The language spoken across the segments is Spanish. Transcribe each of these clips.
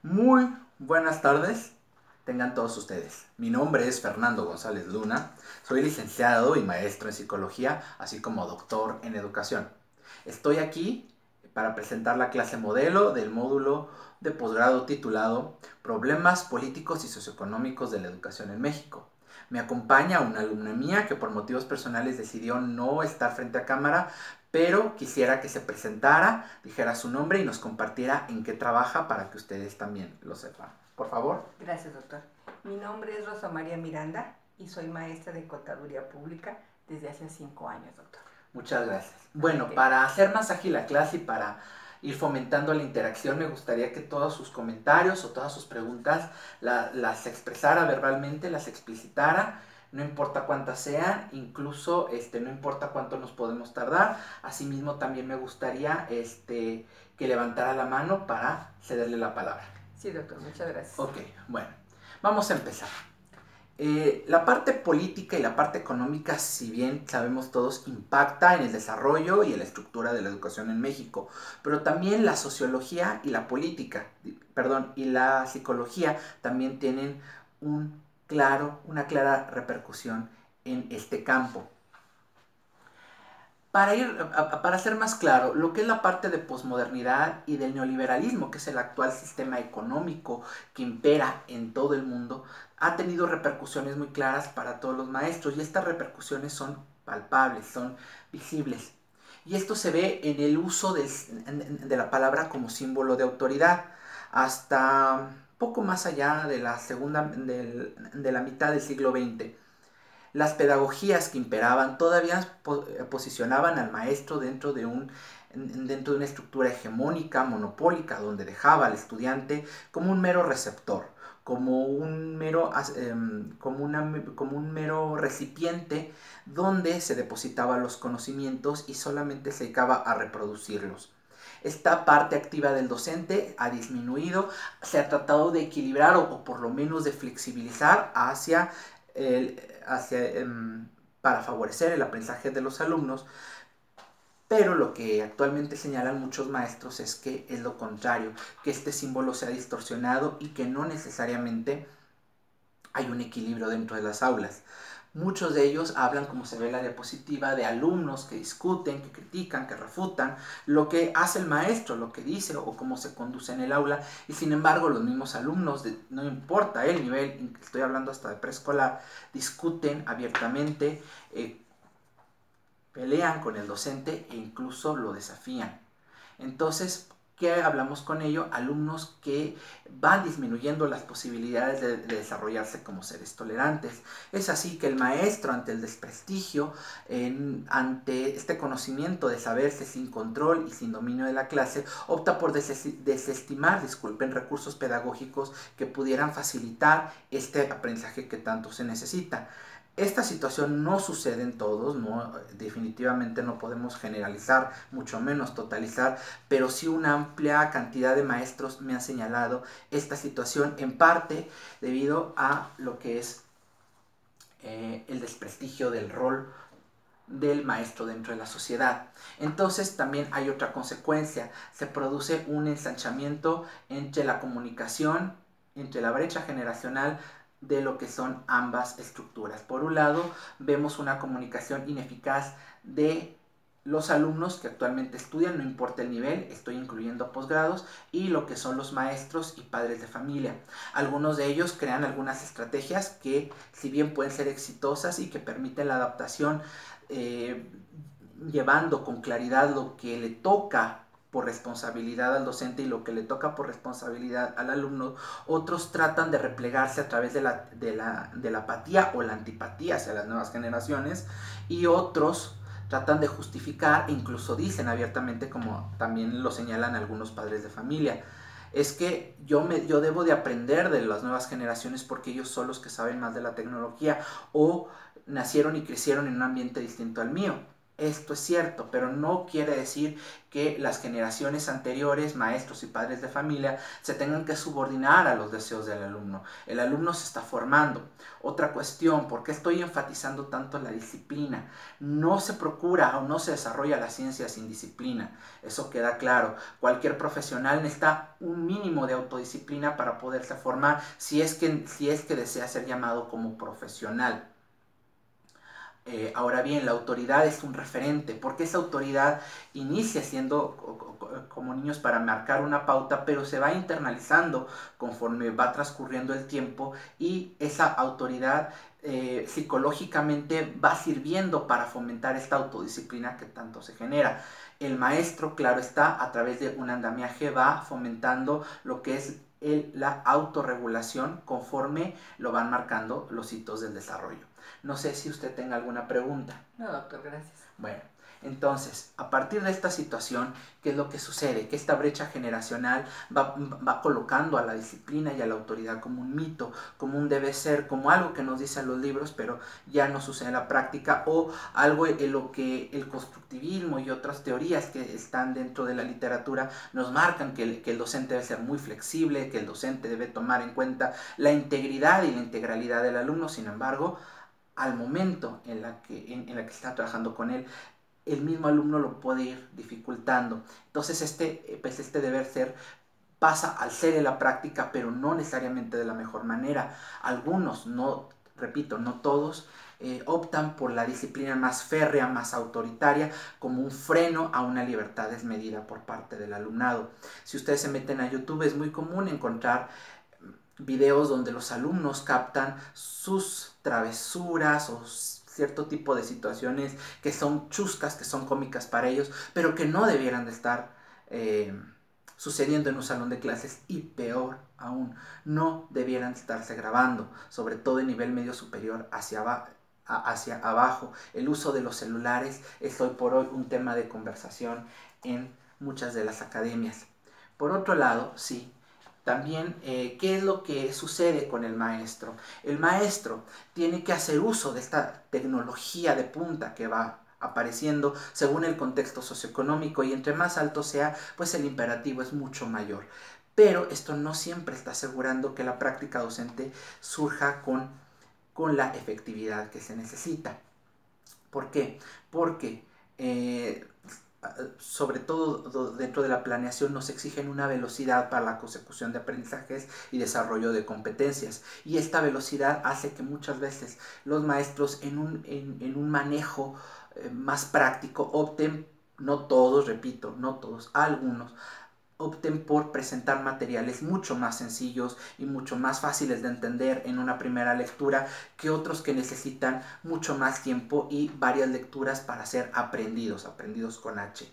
Muy buenas tardes, tengan todos ustedes. Mi nombre es Fernando González Luna, soy licenciado y maestro en psicología, así como doctor en educación. Estoy aquí para presentar la clase modelo del módulo de posgrado titulado Problemas políticos y socioeconómicos de la educación en México. Me acompaña una alumna mía que por motivos personales decidió no estar frente a cámara, pero quisiera que se presentara, dijera su nombre y nos compartiera en qué trabaja para que ustedes también lo sepan. Por favor. Gracias, doctor. Mi nombre es Rosa María Miranda y soy maestra de Contaduría Pública desde hace 5 años, doctor. Muchas gracias. Bueno, para hacer más ágil la clase y para ir fomentando la interacción, me gustaría que todos sus comentarios o todas sus preguntas las expresara verbalmente, las explicitara, no importa cuántas sean, incluso no importa cuánto nos podemos tardar. Asimismo, también me gustaría que levantara la mano para cederle la palabra. Sí, doctor, muchas gracias. Ok, bueno, vamos a empezar. La parte política y la parte económica, si bien sabemos todos, impacta en el desarrollo y en la estructura de la educación en México, pero también la sociología y la política, perdón, y la psicología también tienen una clara repercusión en este campo. Para ser más claro, lo que es la parte de posmodernidad y del neoliberalismo, que es el actual sistema económico que impera en todo el mundo, ha tenido repercusiones muy claras para todos los maestros y estas repercusiones son palpables, son visibles. Y esto se ve en el uso de la palabra como símbolo de autoridad, hasta poco más allá de de la mitad del siglo XX. Las pedagogías que imperaban todavía posicionaban al maestro dentro de una estructura hegemónica, monopólica, donde dejaba al estudiante como un mero receptor, como un mero recipiente donde se depositaban los conocimientos y solamente se dedicaba a reproducirlos. Esta parte activa del docente ha disminuido, se ha tratado de equilibrar o por lo menos de flexibilizar el, para favorecer el aprendizaje de los alumnos, pero lo que actualmente señalan muchos maestros es que es lo contrario, que este símbolo se ha distorsionado y que no necesariamente hay un equilibrio dentro de las aulas. Muchos de ellos hablan, como se ve en la diapositiva, de alumnos que discuten, que critican, que refutan lo que hace el maestro, lo que dice o cómo se conduce en el aula, y sin embargo los mismos alumnos, no importa el nivel, estoy hablando hasta de preescolar, discuten abiertamente, pelean con el docente e incluso lo desafían. Entonces, ¿qué hablamos con ello? Alumnos que van disminuyendo las posibilidades de desarrollarse como seres tolerantes. Es así que el maestro, ante el desprestigio, ante este conocimiento de saberse sin control y sin dominio de la clase, opta por desestimar, recursos pedagógicos que pudieran facilitar este aprendizaje que tanto se necesita. Esta situación no sucede en todos, no, definitivamente no podemos generalizar, mucho menos totalizar, pero sí una amplia cantidad de maestros me han señalado esta situación, en parte debido a lo que es el desprestigio del rol del maestro dentro de la sociedad. Entonces también hay otra consecuencia, se produce un ensanchamiento entre la comunicación, entre la brecha generacional de lo que son ambas estructuras. Por un lado, vemos una comunicación ineficaz de los alumnos que actualmente estudian, no importa el nivel, estoy incluyendo posgrados, y lo que son los maestros y padres de familia. Algunos de ellos crean algunas estrategias que, si bien pueden ser exitosas y que permiten la adaptación, llevando con claridad lo que le toca por responsabilidad al docente y lo que le toca por responsabilidad al alumno, otros tratan de replegarse a través de la apatía o la antipatía hacia las nuevas generaciones, y otros tratan de justificar e incluso dicen abiertamente, como también lo señalan algunos padres de familia, es que yo debo de aprender de las nuevas generaciones porque ellos son los que saben más de la tecnología o nacieron y crecieron en un ambiente distinto al mío. Esto es cierto, pero no quiere decir que las generaciones anteriores, maestros y padres de familia, se tengan que subordinar a los deseos del alumno. El alumno se está formando. Otra cuestión, ¿por qué estoy enfatizando tanto la disciplina? No se procura o no se desarrolla la ciencia sin disciplina. Eso queda claro. Cualquier profesional necesita un mínimo de autodisciplina para poderse formar si es que desea ser llamado como profesional. Ahora bien, la autoridad es un referente, porque esa autoridad inicia siendo como niños para marcar una pauta, pero se va internalizando conforme va transcurriendo el tiempo y esa autoridad psicológicamente va sirviendo para fomentar esta autodisciplina que tanto se genera. El maestro, claro está, a través de un andamiaje va fomentando lo que es la autorregulación conforme lo van marcando los hitos del desarrollo. No sé si usted tenga alguna pregunta. No, doctor, gracias. Bueno, entonces, a partir de esta situación, ¿qué es lo que sucede? Que esta brecha generacional va colocando a la disciplina y a la autoridad como un mito, como un debe ser, como algo que nos dicen los libros, pero ya no sucede en la práctica, o algo en lo que el constructivismo y otras teorías que están dentro de la literatura nos marcan que el docente debe ser muy flexible, que el docente debe tomar en cuenta la integridad y la integralidad del alumno. Sin embargo, al momento en la que está trabajando con él, el mismo alumno lo puede ir dificultando. Entonces este deber ser pasa al ser en la práctica, pero no necesariamente de la mejor manera. Algunos, no, repito, no todos, optan por la disciplina más férrea, más autoritaria, como un freno a una libertad desmedida por parte del alumnado. Si ustedes se meten a YouTube, es muy común encontrar videos donde los alumnos captan sus travesuras o cierto tipo de situaciones que son chuscas, que son cómicas para ellos, pero que no debieran de estar sucediendo en un salón de clases, y peor aún, no debieran estarse grabando, sobre todo en nivel medio superior hacia abajo. El uso de los celulares es hoy por hoy un tema de conversación en muchas de las academias. Por otro lado, sí, también, ¿qué es lo que sucede con el maestro? El maestro tiene que hacer uso de esta tecnología de punta que va apareciendo según el contexto socioeconómico, y entre más alto sea, pues el imperativo es mucho mayor. Pero esto no siempre está asegurando que la práctica docente surja con la efectividad que se necesita. ¿Por qué? Porque sobre todo dentro de la planeación nos exigen una velocidad para la consecución de aprendizajes y desarrollo de competencias, y esta velocidad hace que muchas veces los maestros en un manejo más práctico opten, no todos, repito, no todos, algunos opten por presentar materiales mucho más sencillos y mucho más fáciles de entender en una primera lectura que otros que necesitan mucho más tiempo y varias lecturas para ser aprendidos con H.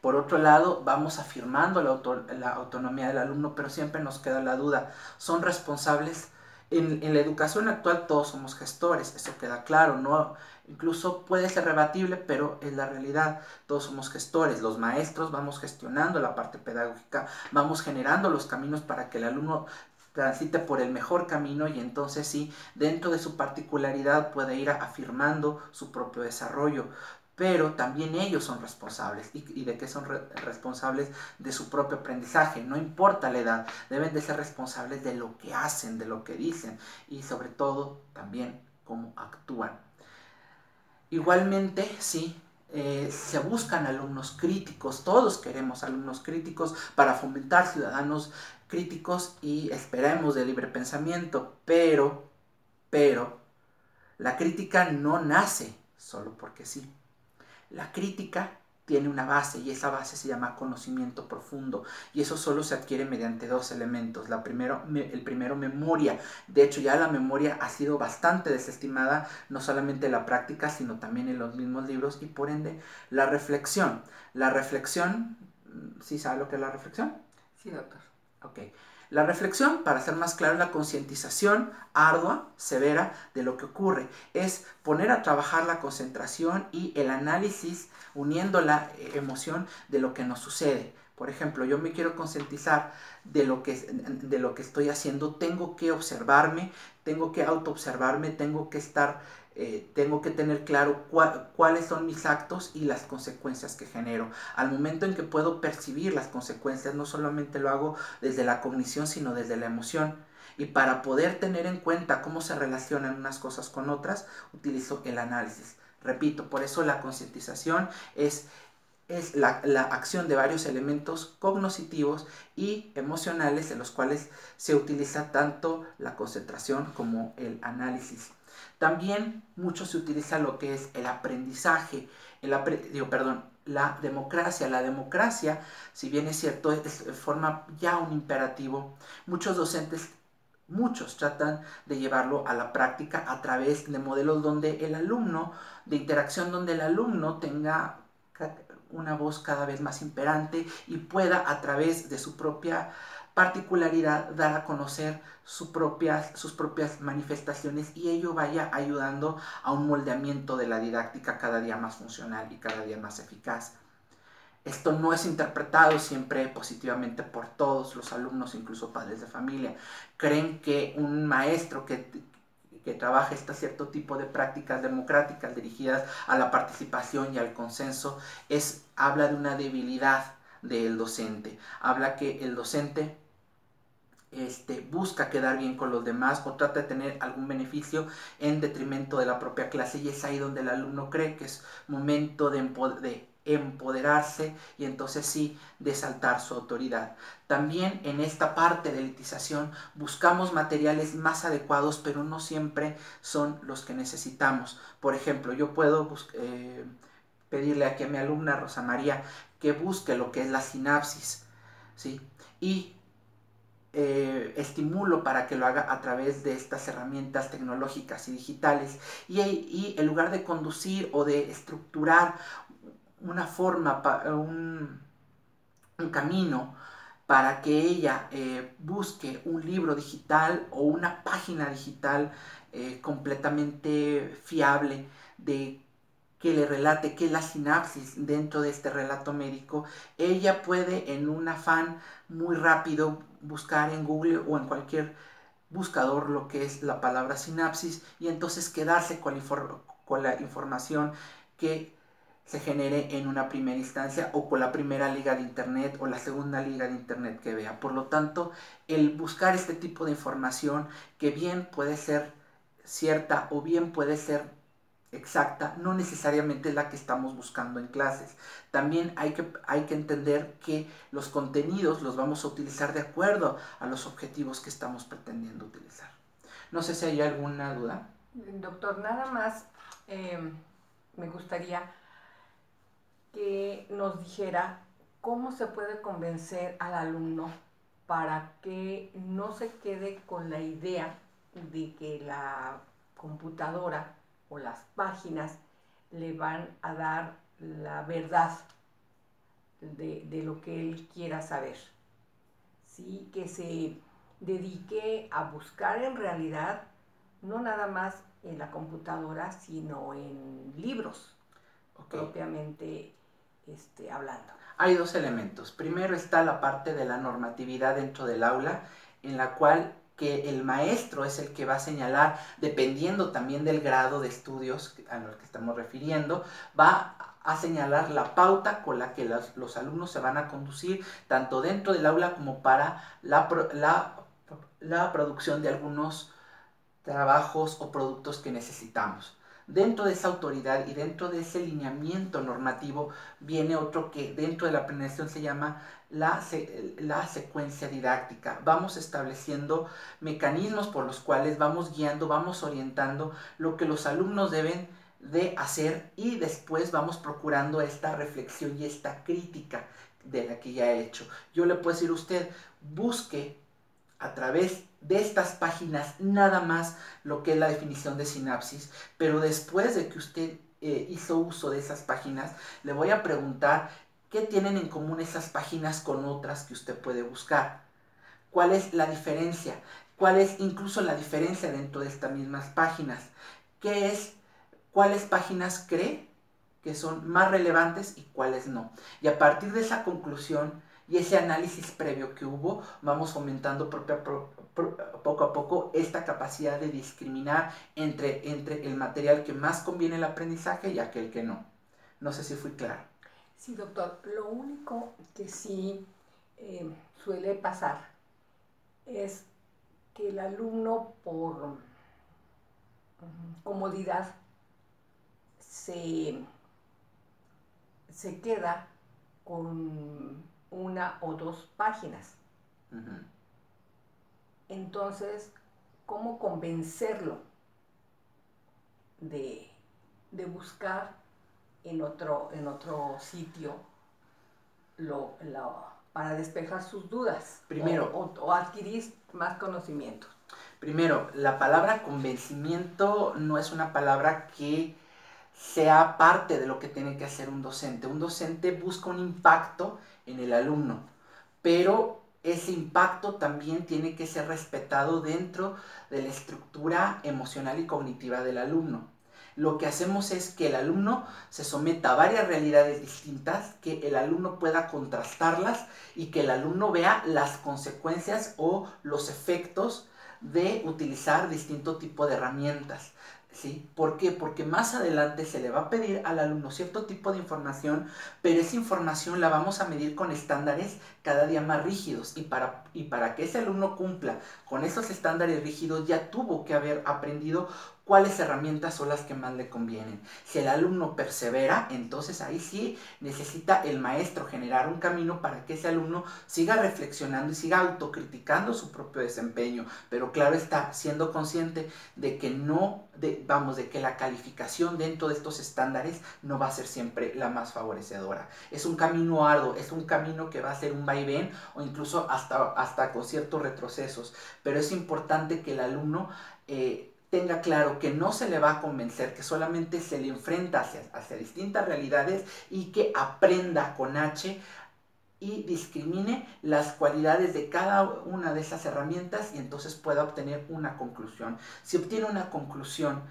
Por otro lado, vamos afirmando la autonomía del alumno, pero siempre nos queda la duda, ¿son responsables? En la educación actual todos somos gestores, eso queda claro, ¿no? Incluso puede ser rebatible, pero es la realidad. Todos somos gestores, los maestros vamos gestionando la parte pedagógica, vamos generando los caminos para que el alumno transite por el mejor camino, y entonces sí, dentro de su particularidad puede ir afirmando su propio desarrollo. Pero también ellos son responsables. ¿Y de qué son responsables? De su propio aprendizaje. No importa la edad, deben de ser responsables de lo que hacen, de lo que dicen, y sobre todo también cómo actúan. Igualmente, sí, se buscan alumnos críticos, todos queremos alumnos críticos para fomentar ciudadanos críticos y esperemos de libre pensamiento, pero, la crítica no nace solo porque sí. La crítica tiene una base, y esa base se llama conocimiento profundo, y eso solo se adquiere mediante dos elementos. El primero, memoria. De hecho, ya la memoria ha sido bastante desestimada, no solamente en la práctica, sino también en los mismos libros, y por ende la reflexión. La reflexión, ¿sí sabe lo que es la reflexión? Sí, doctor. Ok. La reflexión, para ser más claro, es la concientización ardua, severa de lo que ocurre. Es poner a trabajar la concentración y el análisis, uniendo la emoción de lo que nos sucede. Por ejemplo, yo me quiero concientizar de lo que estoy haciendo, tengo que observarme, tengo que autoobservarme, tengo que estar tengo que tener claro cuáles son mis actos y las consecuencias que genero. Al momento en que puedo percibir las consecuencias, no solamente lo hago desde la cognición, sino desde la emoción. Y para poder tener en cuenta cómo se relacionan unas cosas con otras, utilizo el análisis. Repito, por eso la concientización es la acción de varios elementos cognitivos y emocionales, en los cuales se utiliza tanto la concentración como el análisis. También mucho se utiliza lo que es el aprendizaje, la democracia. La democracia, si bien es cierto, forma ya un imperativo. Muchos tratan de llevarlo a la práctica a través de modelos de interacción, donde el alumno tenga una voz cada vez más imperante y pueda, a través de su propia particularidad, dar a conocer sus propias manifestaciones, y ello vaya ayudando a un moldeamiento de la didáctica cada día más funcional y cada día más eficaz. Esto no es interpretado siempre positivamente por todos los alumnos, incluso padres de familia. Creen que un maestro que trabaja cierto tipo de prácticas democráticas dirigidas a la participación y al consenso habla de una debilidad del docente. Habla que el docente busca quedar bien con los demás o trata de tener algún beneficio en detrimento de la propia clase, y es ahí donde el alumno cree que es momento de empoderarse y entonces sí de saltar su autoridad. También en esta parte de elitización buscamos materiales más adecuados, pero no siempre son los que necesitamos. Por ejemplo, yo puedo pedirle aquí a mi alumna Rosa María que busque lo que es la sinapsis, ¿sí? Y estimulo para que lo haga a través de estas herramientas tecnológicas y digitales, y en lugar de conducir o de estructurar una forma, un camino para que ella busque un libro digital o una página digital completamente fiable que le relate qué es la sinapsis dentro de este relato médico, ella puede, en un afán muy rápido, buscar en Google o en cualquier buscador lo que es la palabra sinapsis, y entonces quedarse con la información que se genere en una primera instancia, o con la primera liga de internet o la segunda liga de internet que vea. Por lo tanto, el buscar este tipo de información, que bien puede ser cierta o bien puede ser exacta, no necesariamente es la que estamos buscando en clases. También hay que entender que los contenidos los vamos a utilizar de acuerdo a los objetivos que estamos pretendiendo utilizar. No sé si hay alguna duda. Doctor, nada más me gustaría que nos dijera cómo se puede convencer al alumno para que no se quede con la idea de que la computadora o las páginas le van a dar la verdad de lo que él quiera saber. ¿Sí? Que se dedique a buscar en realidad, no nada más en la computadora, sino en libros, propiamente hablando. Hay dos elementos. Primero está la parte de la normatividad dentro del aula, en la cual que el maestro es el que va a señalar, dependiendo también del grado de estudios a los que estamos refiriendo, va a señalar la pauta con la que los alumnos se van a conducir, tanto dentro del aula como para la producción de algunos trabajos o productos que necesitamos. Dentro de esa autoridad y dentro de ese lineamiento normativo viene otro que dentro de la planeación se llama la secuencia didáctica. Vamos estableciendo mecanismos por los cuales vamos guiando, vamos orientando lo que los alumnos deben de hacer, y después vamos procurando esta reflexión y esta crítica de la que ya he hecho. Yo le puedo decir a usted, busque a través de estas páginas nada más lo que es la definición de sinapsis, pero después de que usted hizo uso de esas páginas, le voy a preguntar qué tienen en común esas páginas con otras que usted puede buscar. ¿Cuál es la diferencia? ¿Cuál es incluso la diferencia dentro de estas mismas páginas? ¿Cuáles páginas cree que son más relevantes y cuáles no? Y a partir de esa conclusión y ese análisis previo que hubo, vamos fomentando poco a poco esta capacidad de discriminar entre el material que más conviene el aprendizaje y aquel que no. No sé si fui claro. Sí, doctor. Lo único que sí suele pasar es que el alumno por comodidad se queda con una o dos páginas. Entonces, ¿cómo convencerlo de buscar en otro sitio para despejar sus dudas? Primero, o adquirir más conocimiento. Primero, la palabra convencimiento no es una palabra que sea parte de lo que tiene que hacer un docente. Un docente busca un impacto en el alumno, pero ese impacto también tiene que ser respetado dentro de la estructura emocional y cognitiva del alumno. Lo que hacemos es que el alumno se someta a varias realidades distintas, que el alumno pueda contrastarlas y que el alumno vea las consecuencias o los efectos de utilizar distinto tipo de herramientas. ¿Sí? ¿Por qué? Porque más adelante se le va a pedir al alumno cierto tipo de información, pero esa información la vamos a medir con estándares cada día más rígidos, y para que ese alumno cumpla con esos estándares rígidos ya tuvo que haber aprendido cuáles herramientas son las que más le convienen. Si el alumno persevera, entonces ahí sí necesita el maestro generar un camino para que ese alumno siga reflexionando y siga autocriticando su propio desempeño, pero claro está, siendo consciente de que de que la calificación dentro de estos estándares no va a ser siempre la más favorecedora. Es un camino arduo, es un camino que va a ser un vaivén o incluso hasta con ciertos retrocesos, pero es importante que el alumno tenga claro que no se le va a convencer, que solamente se le enfrenta hacia distintas realidades y que aprenda con H y discrimine las cualidades de cada una de esas herramientas y entonces pueda obtener una conclusión. Si obtiene una conclusión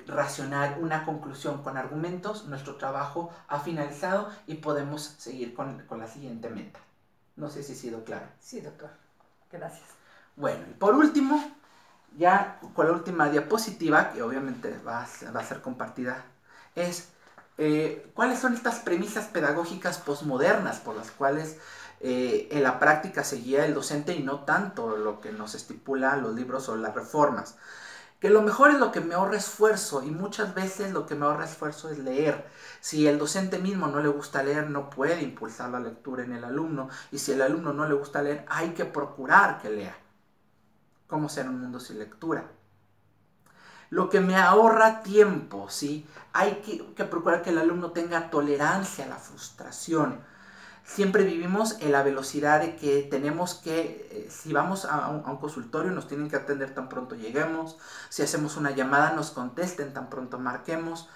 racional, una conclusión con argumentos, nuestro trabajo ha finalizado y podemos seguir con la siguiente meta. No sé si he sido claro. Sí, doctor. Gracias. Bueno, y por último, ya con la última diapositiva, que obviamente va a ser compartida, es cuáles son estas premisas pedagógicas posmodernas por las cuales en la práctica se guía el docente y no tanto lo que nos estipula los libros o las reformas. Que lo mejor es lo que me ahorra esfuerzo, y muchas veces lo que me ahorra esfuerzo es leer. Si el docente mismo no le gusta leer, no puede impulsar la lectura en el alumno, y si el alumno no le gusta leer, hay que procurar que lea. ¿Cómo ser un mundo sin lectura? Lo que me ahorra tiempo, ¿sí? Hay que procurar que el alumno tenga tolerancia a la frustración. Siempre vivimos en la velocidad de que tenemos que, si vamos a un consultorio, nos tienen que atender tan pronto lleguemos. Si hacemos una llamada, nos contesten tan pronto marquemos.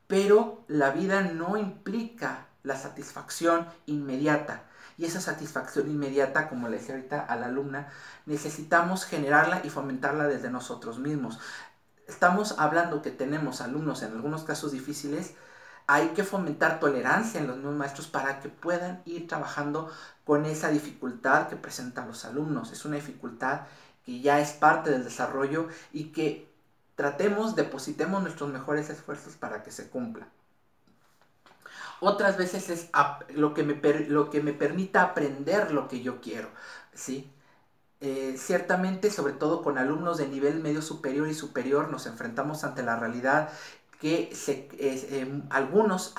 Pero la vida no implica la satisfacción inmediata. Y esa satisfacción inmediata, como le decía ahorita a la alumna, necesitamos generarla y fomentarla desde nosotros mismos. Estamos hablando que tenemos alumnos en algunos casos difíciles. Hay que fomentar tolerancia en los mismos maestros para que puedan ir trabajando con esa dificultad que presentan los alumnos. Es una dificultad que ya es parte del desarrollo y que depositemos nuestros mejores esfuerzos para que se cumpla. Otras veces es lo que me permita aprender lo que yo quiero, ¿sí? Ciertamente, sobre todo con alumnos de nivel medio superior y superior, nos enfrentamos ante la realidad que algunos,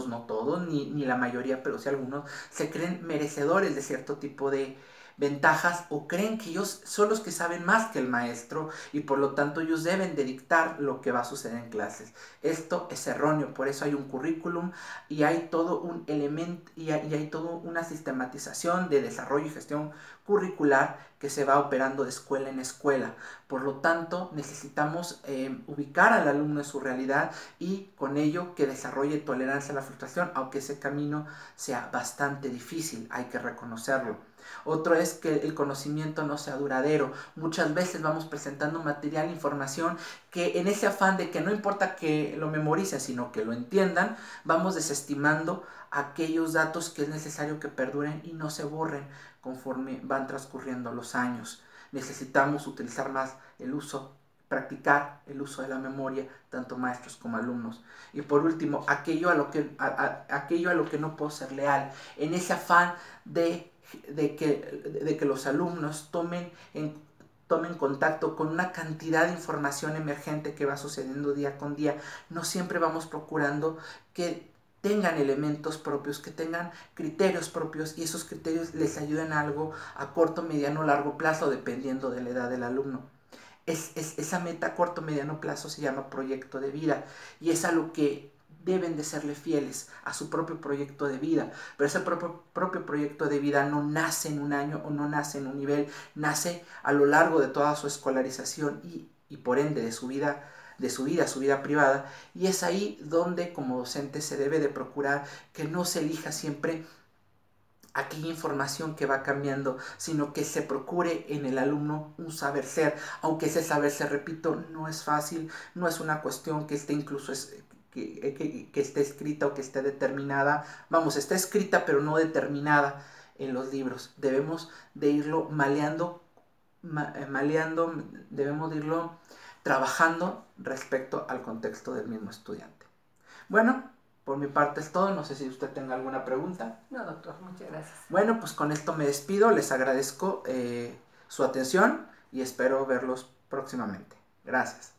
no todos, ni la mayoría, pero sí algunos, se creen merecedores de cierto tipo de ventajas o creen que ellos son los que saben más que el maestro y por lo tanto ellos deben de dictar lo que va a suceder en clases. Esto es erróneo, por eso hay un currículum y hay todo un elemento y hay toda una sistematización de desarrollo y gestión curricular que se va operando de escuela en escuela. Por lo tanto, necesitamos ubicar al alumno en su realidad y con ello que desarrolle tolerancia a la frustración, aunque ese camino sea bastante difícil, hay que reconocerlo. Otro es que el conocimiento no sea duradero. Muchas veces vamos presentando material, información, que en ese afán de que no importa que lo memoricen, sino que lo entiendan, vamos desestimando aquellos datos que es necesario que perduren y no se borren conforme van transcurriendo los años. necesitamos utilizar más practicar el uso de la memoria, tanto maestros como alumnos. Y por último, aquello a lo que no puedo ser leal, en ese afán de que los alumnos tomen contacto con una cantidad de información emergente que va sucediendo día con día, no siempre vamos procurando que tengan elementos propios, que tengan criterios propios, y esos criterios les ayuden a algo a corto, mediano o largo plazo, dependiendo de la edad del alumno. Esa meta a corto, mediano plazo se llama proyecto de vida, y es a lo que deben de serle fieles, a su propio proyecto de vida. Pero ese propio proyecto de vida no nace en un año o no nace en un nivel, nace a lo largo de toda su escolarización y por ende de su vida privada, y es ahí donde como docente se debe de procurar que no se elija siempre aquella información que va cambiando, sino que se procure en el alumno un saber ser, aunque ese saber ser, repito, no es fácil, no es una cuestión que esté incluso que esté escrita o que esté determinada, vamos, está escrita pero no determinada en los libros. Debemos de irlo maleando, debemos de irlo trabajando respecto al contexto del mismo estudiante. Bueno, por mi parte es todo, no sé si usted tenga alguna pregunta. No, doctor, muchas gracias. Bueno, pues con esto me despido, les agradezco su atención y espero verlos próximamente. Gracias.